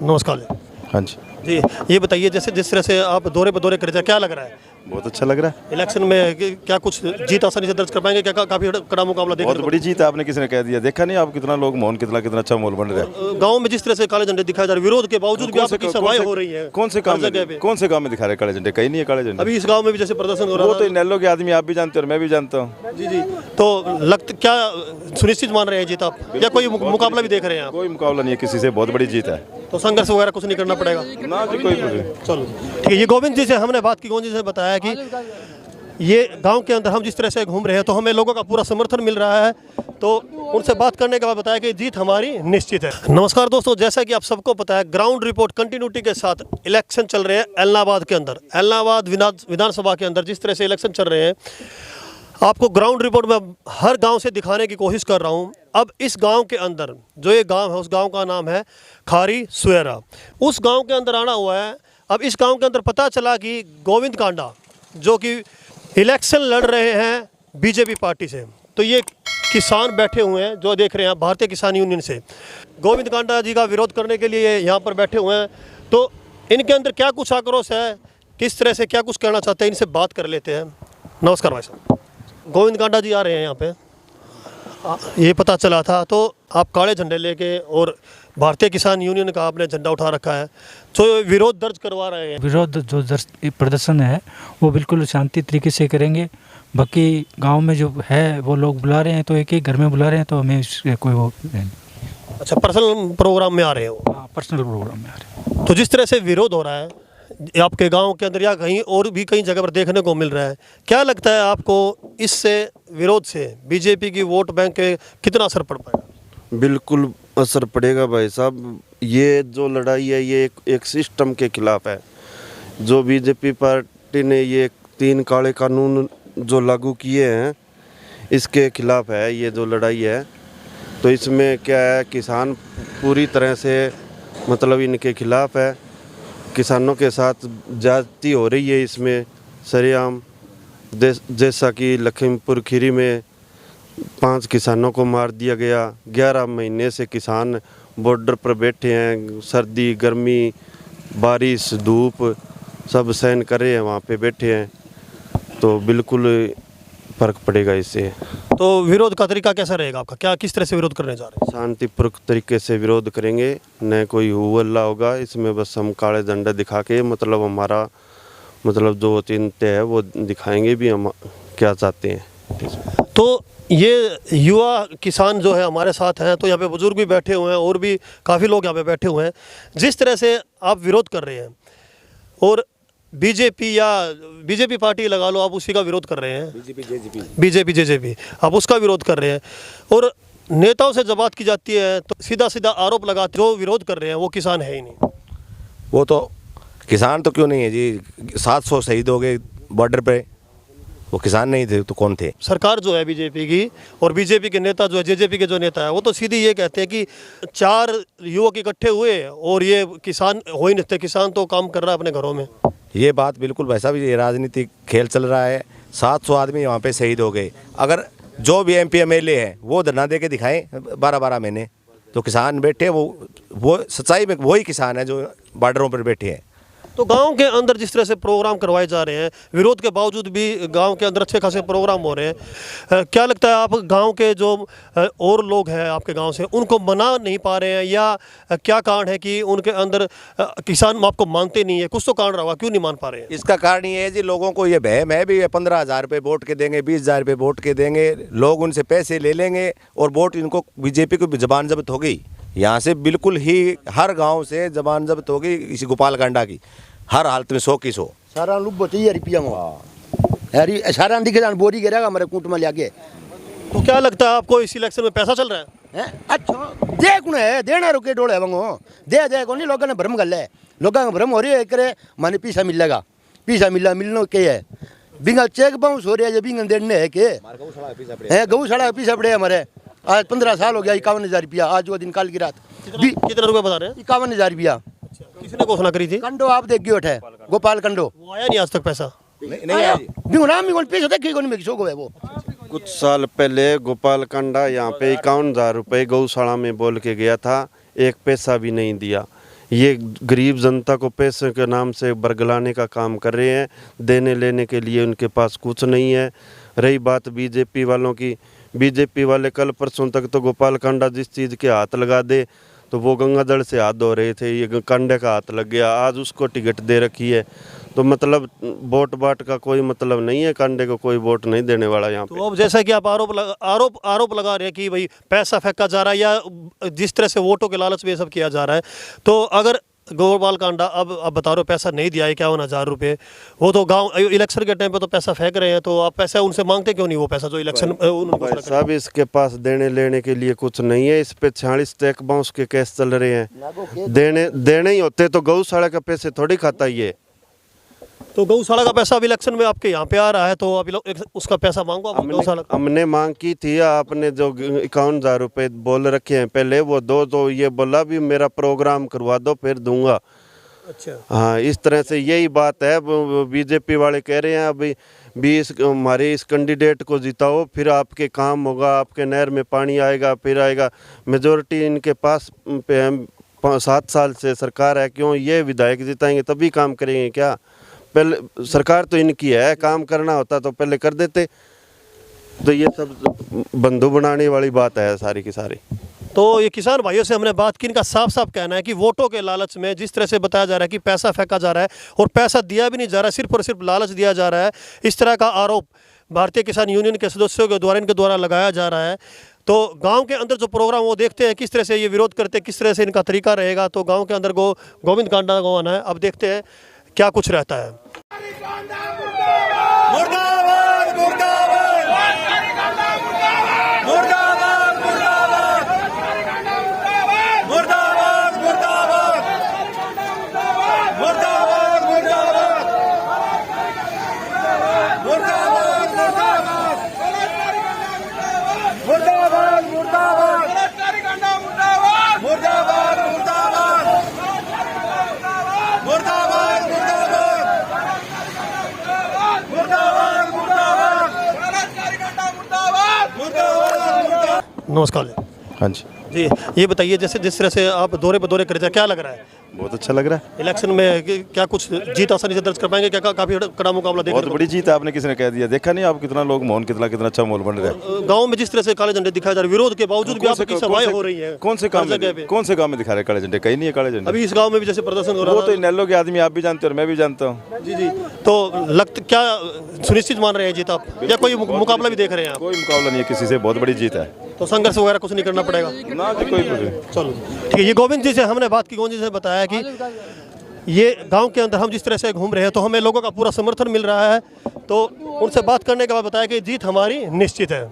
नमस्कार जी। हाँ जी, जी, ये बताइए जैसे जिस तरह से आप दौरे पे दौरे कर रहे थे, क्या लग रहा है बहुत अच्छा लग रहा है। इलेक्शन में क्या कुछ जीत आसानी से दर्ज कर पाएंगे? क्या काफी कड़ा मुकाबला देखने बहुत को बड़ी जीत है, आपने किसी ने कह दिया। देखा नहीं आप कितना लोग मोहन कितना अच्छा माहौल बन रहा है। गांव में जिस तरह से काले झंडे दिखाए जा रहे, विरोध के बावजूद भी आपकी सभाएं हो रही हैं। कौन से काम हर जगह पे। में कौन से काम में दिखा रहे काले झंडे? कहीं नहीं है काले झंडे। अभी इस गांव में भी जैसे प्रदर्शन हो रहा वो था। तो इनेलो के आदमी, आप भी जानते हो और मैं भी जानता हूँ। जी जी, तो क्या सुनिश्चित मान रहे हैं जीत आप, या कोई मुकाबला भी देख रहे हैं आप? कोई मुकाबला नहीं है किसी से, बहुत बड़ी जीत है। तो संघर्ष वगैरह कुछ नहीं करना पड़ेगा ना जी, कोई चलो ठीक है। ये गोविंद जी से हमने बात की, गोविंद जी से बताया कि ये गांव के अंदर हम जिस तरह से घूम रहे हैं तो हमें लोगों का पूरा समर्थन मिल रहा है। तो उनसे बात करने के बाद बताया कि जीत हमारी निश्चित है। नमस्कार दोस्तों, जैसा कि आप सबको पता है, ग्राउंड रिपोर्ट कंटिन्यूटी के साथ इलेक्शन चल रहे हैं एलनाबाद के अंदर। एलनाबाद विधानसभा के अंदर जिस तरह से इलेक्शन चल रहे हैं, आपको ग्राउंड रिपोर्ट में हर गांव से दिखाने की कोशिश कर रहा हूं। अब इस गांव के अंदर जो ये गांव है, उस गांव का नाम है खारी सुएरा। उस गांव के अंदर आना हुआ है। अब इस गांव के अंदर पता चला कि गोविंद कांडा जो कि इलेक्शन लड़ रहे हैं बीजेपी पार्टी से, तो ये किसान बैठे हुए हैं जो देख रहे हैं भारतीय किसान यूनियन से। गोविंद कांडा जी का विरोध करने के लिए यहाँ पर बैठे हुए हैं। तो इनके अंदर क्या कुछ आक्रोश है, किस तरह से क्या कुछ कहना चाहते हैं, इनसे बात कर लेते हैं। नमस्कार भाई साहब। गोविंद कांडा जी आ रहे हैं यहाँ पे, ये पता चला था। तो आप काले झंडे लेके और भारतीय किसान यूनियन का आपने झंडा उठा रखा है, तो विरोध दर्ज करवा रहे हैं। विरोध जो प्रदर्शन है वो बिल्कुल शांति तरीके से करेंगे। बाकी गांव में जो है वो लोग बुला रहे हैं, तो एक एक घर में बुला रहे हैं, तो हमें इससे कोई वो नहीं। अच्छा, पर्सनल प्रोग्राम में आ रहे हो? पर्सनल प्रोग्राम में आ रहे हैं। तो जिस तरह से विरोध हो रहा है आपके गांव के अंदर या कहीं और भी कई जगह पर देखने को मिल रहा है, क्या लगता है आपको इससे, विरोध से बीजेपी की वोट बैंक पे कितना असर पड़ पाएगा? बिल्कुल असर पड़ेगा भाई साहब। ये जो लड़ाई है ये एक सिस्टम के खिलाफ है। जो बीजेपी पार्टी ने ये 3 काले कानून जो लागू किए हैं, इसके खिलाफ है ये जो लड़ाई है। तो इसमें क्या है, किसान पूरी तरह से मतलब इनके खिलाफ है। किसानों के साथ ज्यादती हो रही है इसमें सरेआम। जैसा कि लखीमपुर खीरी में 5 किसानों को मार दिया गया। 11 महीने से किसान बॉर्डर पर बैठे हैं, सर्दी गर्मी बारिश धूप सब सहन कर रहे हैं, वहाँ पे बैठे हैं। तो बिल्कुल फर्क पड़ेगा इससे। तो विरोध का तरीका कैसा रहेगा आपका? क्या किस तरह से विरोध करने जा रहे हैं? शांतिपूर्वक तरीके से विरोध करेंगे, न कोई हुल्ला होगा इसमें। बस हम काले झंडे दिखा के मतलब हमारा मतलब जो चिंता है वो दिखाएंगे भी हम क्या चाहते हैं। तो ये युवा किसान जो है हमारे साथ हैं, तो यहाँ पे बुजुर्ग भी बैठे हुए हैं और भी काफ़ी लोग यहाँ पे बैठे हुए हैं। जिस तरह से आप विरोध कर रहे हैं और बीजेपी या बीजेपी पार्टी लगा लो, आप उसी का विरोध कर रहे हैं। बीजेपी जेजेपी आप उसका विरोध कर रहे हैं, और नेताओं से जब बात की जाती है तो सीधा सीधा आरोप लगाते जो विरोध कर रहे हैं वो किसान है ही नहीं। वो तो किसान तो क्यों नहीं है जी, 700 शहीद हो गए बॉर्डर पे, वो किसान नहीं थे तो कौन थे? सरकार जो है बीजेपी की और बीजेपी के नेता जो है, जेजेपी के जो नेता है, वो तो सीधी ये कहते हैं कि 4 युवक इकट्ठे हुए और ये किसान हो ही नहीं थे, किसान तो काम कर रहा है अपने घरों में। ये बात बिल्कुल भाई साहब, ये राजनीतिक खेल चल रहा है। 700 आदमी वहाँ पे शहीद हो गए। अगर जो भी MP MLA है वो धरना दे के दिखाएं 12-12 महीने, तो किसान बैठे वो सच्चाई में वही किसान है जो बॉर्डरों पर बैठे हैं। तो गांव के अंदर जिस तरह से प्रोग्राम करवाए जा रहे हैं, विरोध के बावजूद भी गांव के अंदर अच्छे खासे प्रोग्राम हो रहे हैं, क्या लगता है आप गांव के जो और लोग हैं आपके गांव से, उनको मना नहीं पा रहे हैं, या क्या कारण है कि उनके अंदर किसान आपको मानते नहीं है? कुछ तो कारण रहा, क्यों नहीं मान पा रहे हैं? इसका कारण ये है जी, लोगों को ये वहम है भी 15,000 रुपये वोट के देंगे, 20,000 रुपये वोट के देंगे, लोग उनसे पैसे ले लेंगे और वोट इनको बीजेपी को जबान जब्त हो गई। यहाँ से बिल्कुल ही हर गांव से जबान जब्त हो गई इसी गोपाल कांडा की, हर हालत में 100 की 100 सारा लुब्बो चाहिए रुपया यारी सारा दिखे जान बोरी गिरेगा हमारे कूट में लाके। तो क्या लगता है आपको इस इलेक्शन में पैसा चल रहा है? अच्छा दे कौन है देना रुके डोले वंगो दे को नहीं, लोगों ने भ्रम गल है, लोगों का भ्रम हो रही है करे माने पैसा मिलेगा, पैसा मिलना के है बिंगल चेक बाउंस हो रहा है, बिंगल देने है के गौशाला पैसा पड़े हमारे। आज 15 साल हो गया, 51,000 रुपया आज वो दिन काल की रात। कितना रुपया बता रहे हैं? 51,000 रुपया। किसने घोषणा करी थी? कंडो आप देख गयो है, गोपाल कंडो। वो आया नहीं आज तक पैसा? नहीं आया जी। बिंगुनाम में कौन पैसा देखे कौन में किसको है वो। कुछ साल पहले गोपाल कांडा यहाँ पे 51,000 रुपये गौशाला में बोल के गया था, एक पैसा भी नहीं दिया। ये गरीब जनता को पैसे के नाम से बरगलाने का काम कर रहे हैं। देने लेने के लिए उनके पास कुछ नहीं है। रही बात बीजेपी वालों की, बीजेपी वाले कल परसों तक तो गोपाल कांडा जिस चीज़ के हाथ लगा दे तो वो गंगादड़ से हाथ धो रहे थे, ये कांडे का हाथ लग गया, आज उसको टिकट दे रखी है। तो मतलब वोट बाट का कोई मतलब नहीं है, कांडे को कोई वोट नहीं देने वाला यहाँ पे। तो अब जैसा कि आप आरोप लगा रहे हैं कि भाई पैसा फेंका जा रहा है या जिस तरह से वोटों के लालच में ये सब किया जा रहा है, तो अगर गोपाल कांडा अब बता रहे हो पैसा नहीं दिया है 51,000 रुपये, वो तो गांव इलेक्शन के टाइम पे तो पैसा फेंक रहे हैं, तो आप पैसा उनसे मांगते क्यों नहीं वो पैसा जो इलेक्शन सब इसके पास देने लेने के लिए कुछ नहीं है। इस पे 46 चेक बाउंस के केस चल रहे हैं। देने ही होते तो गौशाला का पैसे थोड़ी खाता ये। तो गौशाला का पैसा अब इलेक्शन में आपके यहाँ पे आ रहा है, तो आप उसका पैसा मांगो आप गौशाला का। हमने मांग की थी, आपने जो 51,000 रुपये बोल रखे हैं पहले वो दो, तो ये बोला भी मेरा प्रोग्राम करवा दो फिर दूंगा। अच्छा, हाँ, इस तरह से यही बात है। बीजेपी वाले कह रहे हैं अभी भी हमारे इस कैंडिडेट को जिताओ फिर आपके काम होगा, आपके नहर में पानी आएगा फिर आएगा। मेजोरिटी इनके पास 7 साल से सरकार है, क्यों ये विधायक जिताएंगे तभी काम करेंगे क्या? पहले सरकार तो इनकी है, काम करना होता तो पहले कर देते। तो ये सब बंधु बनाने वाली बात है सारी की सारी। तो ये किसान भाइयों से हमने बात की, इनका साफ साफ कहना है कि वोटों के लालच में जिस तरह से बताया जा रहा है कि पैसा फेंका जा रहा है और पैसा दिया भी नहीं जा रहा है, सिर्फ और सिर्फ लालच दिया जा रहा है, इस तरह का आरोप भारतीय किसान यूनियन के सदस्यों के द्वारा इनके द्वारा लगाया जा रहा है। तो गांव के अंदर जो प्रोग्राम वो देखते हैं किस तरह से ये विरोध करते हैं, किस तरह से इनका तरीका रहेगा। तो गांव के अंदर गोविंद कांडा को आना है, अब देखते हैं क्या कुछ रहता है। नमस्कार हाँ जी, जी, ये बताइए जैसे जिस तरह से आप दौरे पर दौरे कर रहे थे, क्या लग रहा है बहुत अच्छा लग रहा है। इलेक्शन में क्या कुछ जीत आसानी से दर्ज कर पाएंगे? क्या काफी कड़ा मुकाबला देखने बहुत बड़ी जीत है, आपने किसी ने कह दिया, देखा नहीं आप कितना लोग माहौल कितना अच्छा माहौल बन रहा है। गांव में जिस तरह से काले झंडे दिखाए जा रहे, विरोध के बावजूद भी आपकी सभाएं हो रही है, कौन से काम में दिखा रहे काले झंडे? कहीं नहीं है काले झंडे। अभी इस गांव में भी जैसे प्रदर्शन हो रहा वो है, तो इनेलो के आदमी आप भी जानते हो और मैं भी जानता हूँ। जी जी, तो क्या सुनिश्चित मान रहे हैं जीत आप, या कोई मुकाबला भी देख रहे हैं आप? कोई मुकाबला नहीं है किसी से, बहुत बड़ी जीत है। तो संघर्ष वगैरह कुछ नहीं करना पड़ेगा ना जी, कोई चलो ठीक है। ये गोविंद जी से हमने बात की, गोविंद जी से बताया कि ये गांव के अंदर हम जिस तरह से घूम रहे हैं तो हमें लोगों का पूरा समर्थन मिल रहा है। तो उनसे बात करने के बाद बताया कि जीत हमारी निश्चित है।